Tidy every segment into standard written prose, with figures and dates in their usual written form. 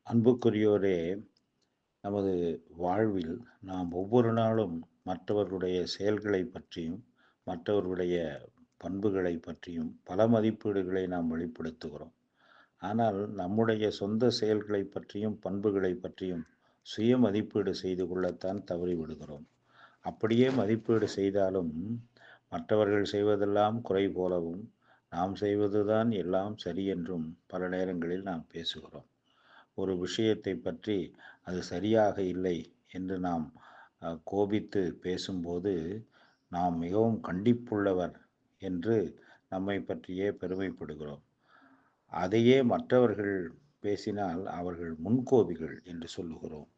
அன்புக்குரியோரே, நமது வாழ்வில் நாம் ஒவ்வொரு நாளும் மற்றவர்களுடைய செயல்களை பற்றியும், மற்றவர்களுடைய பண்புகளை பற்றியும் பல மதிப்பீடுகளை நாம் வெளிப்படுத்துகிறோம். ஆனால் நம்முடைய சொந்த செயல்களை பற்றியும், பண்புகளை பற்றியும் சுய மதிப்பீடு செய்து கொள்ளத்தான் தவறிவிடுகிறோம். அப்படியே மதிப்பீடு செய்தாலும் மற்றவர்கள் செய்வதெல்லாம் குறை போலவும், நாம் செய்வதுதான் எல்லாம் சரி என்றும் பல நேரங்களில் நாம் பேசுகிறோம். ஒரு விஷயத்தை பற்றி அது சரியாக இல்லை என்று நாம் கோபித்து பேசும்போது, நாம் மிகவும் கண்டிப்புள்ளவர் என்று நம்மை பற்றியே பெருமைப்படுகிறோம். அதையே மற்றவர்கள் பேசினால் அவர்கள் முன்கோபிகள் என்று சொல்லுகிறோம்.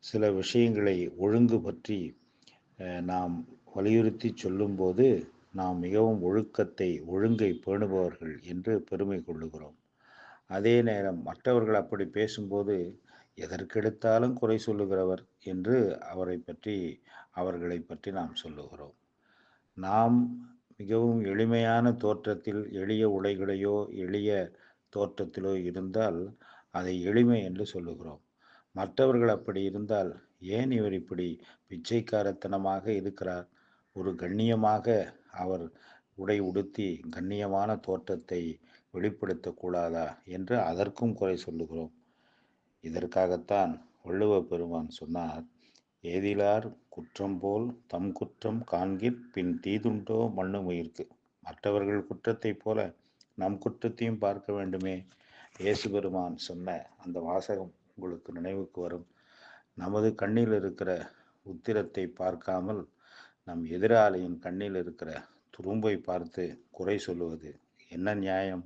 சில விஷயங்களை ஒழுங்கு பற்றி நாம் வலியுறுத்தி சொல்லும்போது, நாம் மிகவும் ஒழுங்கை பேணுபவர்கள் என்று பெருமை கொள்ளுகிறோம். அதே நேரம் மற்றவர்கள் அப்படி பேசும்போது, எதற்கெடுத்தாலும் குறை சொல்லுகிறவர் என்று அவர்களை பற்றி நாம் சொல்லுகிறோம். நாம் மிகவும் எளிமையான தோற்றத்தில், எளிய உடைகளையோ எளிய தோற்றத்திலோ இருந்தால் அதை எளிமை என்று சொல்லுகிறோம். மற்றவர்கள் அப்படி இருந்தால், ஏன் இவர் இப்படி பிச்சைக்காரத்தனமாக இருக்கிறார், ஒரு கண்ணியமாக அவர் உடை உடுத்தி கண்ணியமான தோற்றத்தை வெளிப்படுத்தக்கூடாதா என்று அதற்கும் குறை சொல்லுகிறோம். இதற்காகத்தான் வள்ளுவ பெருமான் சொன்னார், ஏதிலார் குற்றம் போல் தம் குற்றம் காண்கிற் பின் தீதுண்டோ மண்ணுமுயிர்க்கு. மற்றவர்கள் குற்றத்தைப் போல நம் குற்றத்தையும் பார்க்க வேண்டுமே. இயேசு பெருமான் சொன்ன அந்த வாசகம் உங்களுக்கு நினைவுக்கு வரும். நமது கண்ணில் இருக்கிற உத்திரத்தை பார்க்காமல் நம் எதிராளியின் கண்ணில் இருக்கிற துரும்பை பார்த்து குறை சொல்லுவது என்ன நியாயம்?